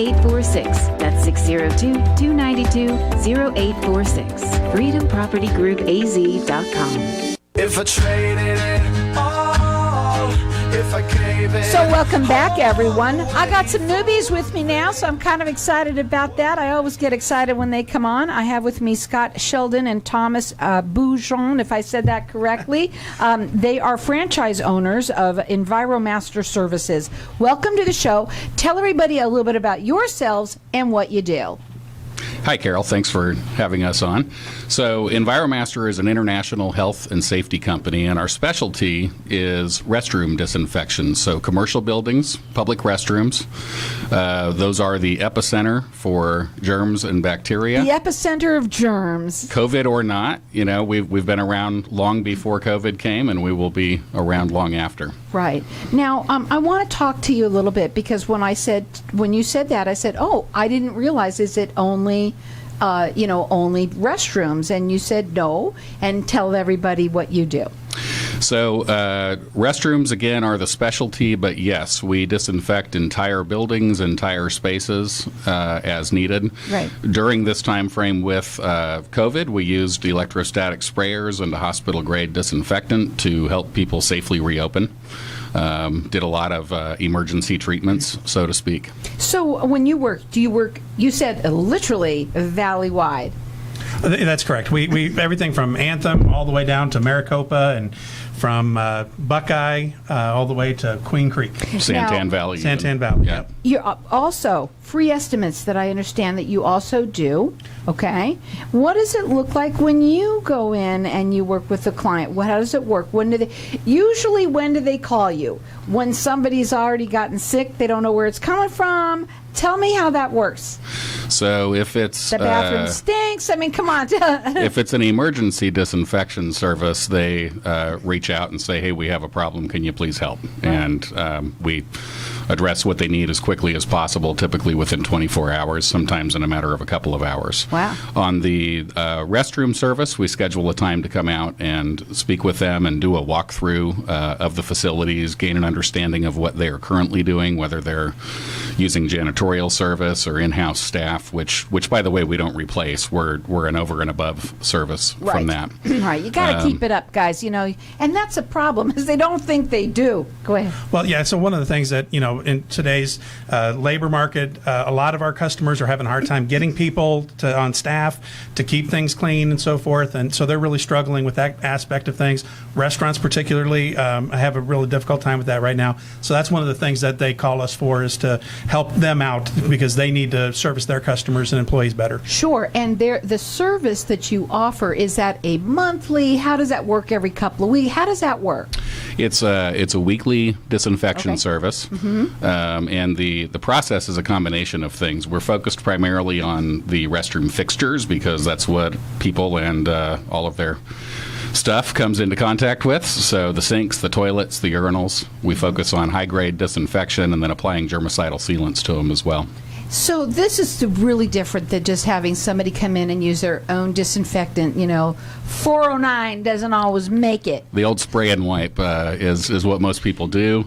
846. That's 602-292-0846. FreedomPropertyGroupAZ.com. If I traded it all, if I gave it. So welcome back, everyone. I got some newbies with me now, so I'm kind of excited about that. I always get excited when they come on. I have with me Scott Sheldon and Thomas Boujon, if I said that correctly. They are franchise owners of Enviro-Master Services. Welcome to the show. Tell everybody a little bit about yourselves and what you do. Hi, Carol. Thanks for having us on. So Enviro-Master is an international health and safety company, and our specialty is restroom disinfection. So commercial buildings, public restrooms, those are the epicenter for germs and bacteria. The epicenter of germs. COVID or not, you know, we've been around long before COVID came, and we will be around long after. Right. Now, I want to talk to you a little bit, because when you said that, I said, oh, I didn't realize, is it only restrooms? And you said no, and tell everybody what you do. So restrooms, again, are the specialty, but yes, we disinfect entire buildings, entire spaces as needed. Right. During this time frame with COVID, we used electrostatic sprayers and a hospital-grade disinfectant to help people safely reopen. Did a lot of emergency treatments, so to speak. So when you work, you said literally valley-wide. That's correct. We everything from Anthem all the way down to Maricopa, and from Buckeye all the way to Queen Creek. Santan Valley. Santan Valley, yeah. You're also free estimates that I understand that you also do, okay? What does it look like when you go in and you work with the client? How does it work? When do they call you? When somebody's already gotten sick, they don't know where it's coming from? Tell me how that works. So if it's... The bathroom stinks. I mean, come on. If it's an emergency disinfection service, they reach out and say, hey, we have a problem. Can you please help? Right. And we address what they need as quickly as possible, typically within 24 hours, sometimes in a matter of a couple of hours. Wow. On the restroom service, we schedule a time to come out and speak with them and do a walkthrough of the facilities, gain an understanding of what they are currently doing, whether they're using janitorial service or in-house staff, which by the way, we don't replace. We're an over and above service from that. Right. You got to keep it up, guys, and that's a problem, is they don't think they do. Go ahead. Well, yeah, so one of the things that, in today's labor market, a lot of our customers are having a hard time getting people on staff to keep things clean and so forth, and so they're really struggling with that aspect of things. Restaurants particularly have a really difficult time with that right now. So that's one of the things that they call us for, is to help them out, because they need to service their customers and employees better. Sure. And the service that you offer, is that a monthly? How does that work? Every couple of weeks? How does that work? It's a weekly disinfection service. Mm-hmm. And the process is a combination of things. We're focused primarily on the restroom fixtures, because that's what people and all of their stuff comes into contact with. So the sinks, the toilets, the urinals, we focus on high-grade disinfection and then applying germicidal sealants to them as well. So this is really different than just having somebody come in and use their own disinfectant. 409 doesn't always make it. The old spray and wipe is what most people do.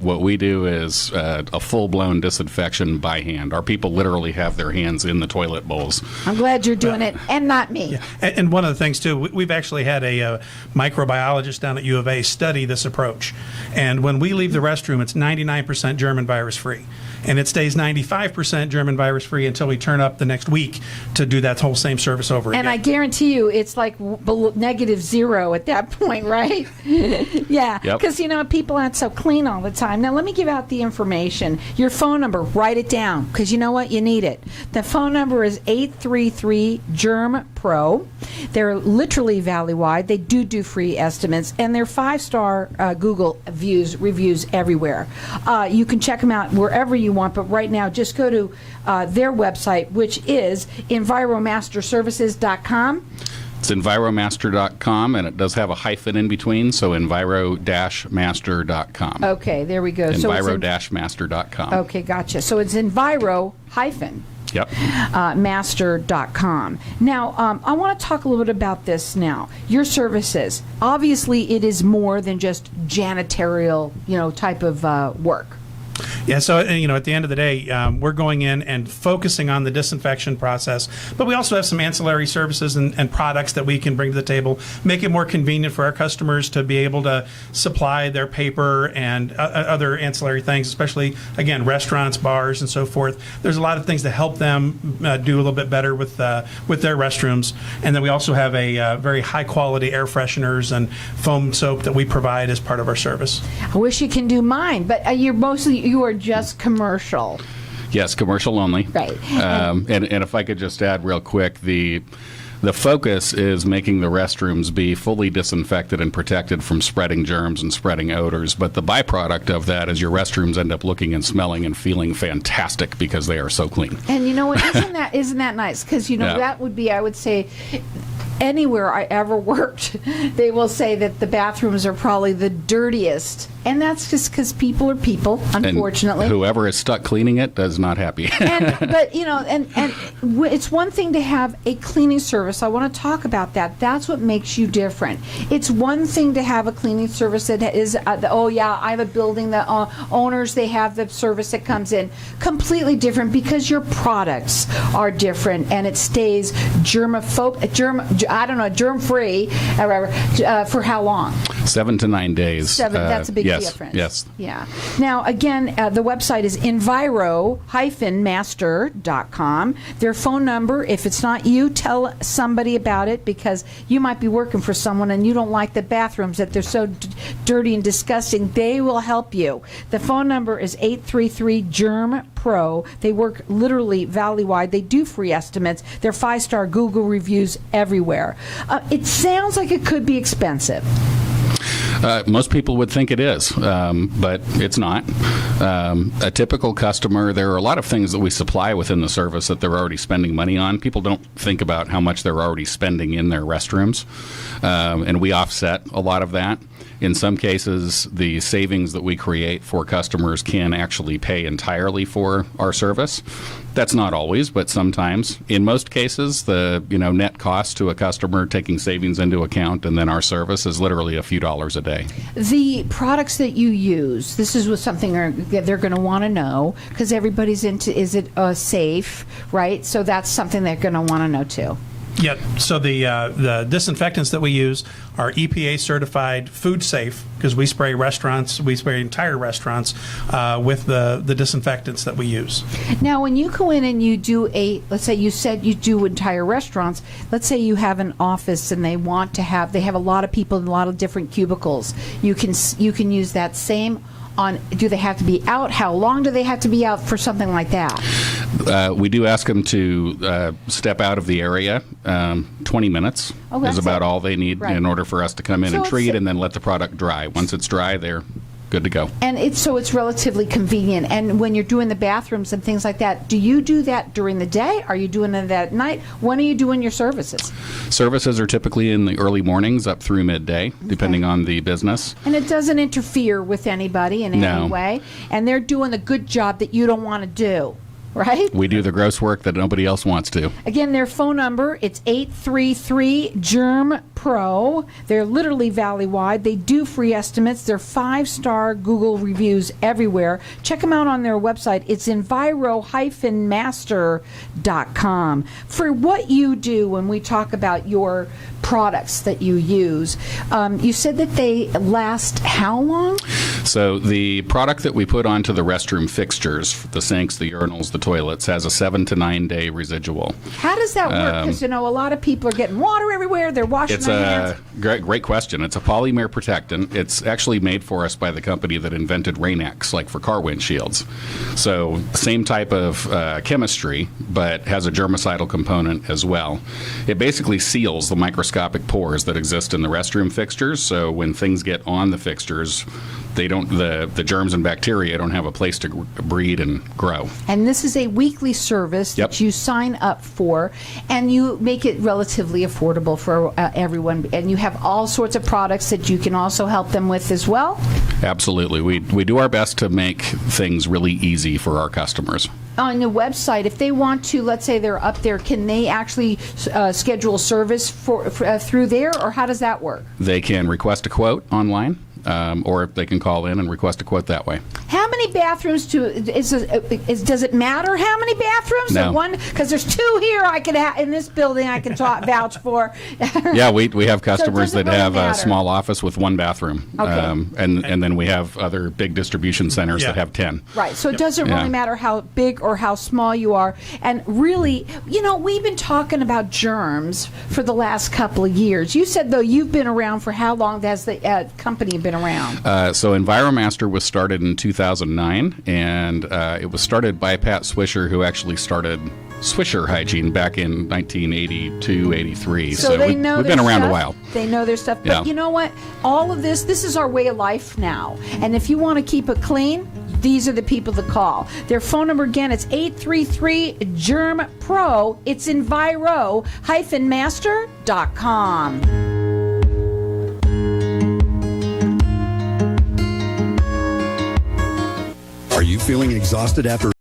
What we do is a full-blown disinfection by hand. Our people literally have their hands in the toilet bowls. I'm glad you're doing it, and not me. Yeah. And one of the things, too, we've actually had a microbiologist down at U of A study this approach. And when we leave the restroom, it's 99% germ and virus free. And it stays 95% germ and virus free until we turn up the next week to do that whole same service over again. And I guarantee you it's like -0 at that point, right? Yeah, because people aren't so clean all the time. Now let me give out the information. Your phone number, write it down, because you know what? You need it. The phone number is 833-GERM-PRO. They're literally valley-wide. They do free estimates, and they're 5-star Google reviews everywhere. You can check them out wherever you want, but right now just go to their website, which is Enviro-Master-Services.com. It's Enviro-Master.com, and it does have a hyphen in between, so Enviro-Master.com. Okay, there we go. Enviro-Master.com. Okay, gotcha. So it's Enviro hyphen. Yep. Master.com. Now, I want to talk a little bit about this now. Your services. Obviously, it is more than just janitorial, type of work. Yeah, so at the end of the day, we're going in and focusing on the disinfection process, but we also have some ancillary services and products that we can bring to the table, make it more convenient for our customers to be able to supply their paper and other ancillary things, especially, again, restaurants, bars, and so forth. There's a lot of things to help them do a little bit better with their restrooms. And then we also have a very high-quality air fresheners and foam soap that we provide as part of our service. I wish you can do mine, but you are just commercial. Yes, commercial only. Right. And if I could just add real quick, the focus is making the restrooms be fully disinfected and protected from spreading germs and spreading odors. But the byproduct of that is your restrooms end up looking and smelling and feeling fantastic because they are so clean. And you know what? Isn't that nice? Because that would be, I would say, anywhere I ever worked, they will say that the bathrooms are probably the dirtiest. And that's just because people are people, unfortunately. And whoever is stuck cleaning it is not happy. But it's one thing to have a cleaning service. I want to talk about that. That's what makes you different. It's one thing to have a cleaning service that is, I have a building, the owners, they have the service that comes in. Completely different because your products are different and it stays germ-free for how long? 7 to 9 days. That's a big difference. Yes. Yeah. Now, again, the website is Enviro-Master.com. Their phone number, if it's not you, tell somebody about it because you might be working for someone and you don't like the bathrooms, that they're so dirty and disgusting. They will help you. The phone number is 833-GERM-PRO. They work literally valley-wide. They do free estimates. They're 5-star Google reviews everywhere. It sounds like it could be expensive. Most people would think it is, but it's not. A typical customer, there are a lot of things that we supply within the service that they're already spending money on. People don't think about how much they're already spending in their restrooms, and we offset a lot of that. In some cases, the savings that we create for customers can actually pay entirely for our service. That's not always, but sometimes. In most cases, the net cost to a customer, taking savings into account, and then our service is literally a few dollars a day. The products that you use, this is something they're going to want to know because everybody's into, is it safe, right? So that's something they're going to want to know too. Yeah, so the disinfectants that we use are EPA certified, food safe, because we spray entire restaurants with the disinfectants that we use. Now, when you go in and you do let's say you said you do entire restaurants, let's say you have an office and they have a lot of people in a lot of different cubicles. You can use that same do they have to be out? How long do they have to be out for something like that? We do ask them to step out of the area. 20 minutes is about all they need in order for us to come in and treat and then let the product dry. Once it's dry, they're good to go. And it's relatively convenient. And when you're doing the bathrooms and things like that, do you do that during the day? Are you doing it at night? When are you doing your services? Services are typically in the early mornings up through midday, depending on the business. And it doesn't interfere with anybody in any way. And they're doing the good job that you don't want to do. Right? We do the gross work that nobody else wants to. Again, their phone number, it's 833-GERM-PRO. They're literally valley-wide. They do free estimates. They're 5-star Google reviews everywhere. Check them out on their website. It's Enviro-Master.com. For what you do when we talk about your products that you use, you said that they last how long? So the product that we put onto the restroom fixtures, the sinks, the urinals, the toilets, has a 7 to 9 day residual. How does that work? Because a lot of people are getting water everywhere. They're washing their hands. It's a great question. It's a polymer protectant. It's actually made for us by the company that invented Rain-X, like for car windshields. So same type of chemistry, but has a germicidal component as well. It basically seals the microscopic pores that exist in the restroom fixtures. So when things get on the fixtures, the germs and bacteria don't have a place to breed and grow. And this is a weekly service that you sign up for, and you make it relatively affordable for everyone. And you have all sorts of products that you can also help them with as well? Absolutely. We do our best to make things really easy for our customers. On the website, if they want to, let's say they're up there, can they actually schedule service for through there, or how does that work? They can request a quote online. or they can call in and request a quote that way. How many bathrooms does it matter how many bathrooms? No. One, because there's 2 here I could in this building I can vouch for. Yeah, we have customers doesn't that really have matter. a small office with 1 bathroom. Okay. And then we have other big distribution centers Yeah. that have 10. Right, so it doesn't really Yeah. matter how big or how small you are. And really, we've been talking about germs for the last couple of years. You said, though, you've been around for how long has the company been around? So Enviro-Master was started in 2009, and it was started by Pat Swisher, who actually started Swisher Hygiene back in 1982, 83. So they we've know been their around stuff. a while. They know their stuff. But Yeah. you know what? All of this is our way of life now. And if you want to keep it clean, these are the people to call. Their phone number, again, it's 833-GERM-PRO. It's Enviro-Master.com. Are you feeling exhausted after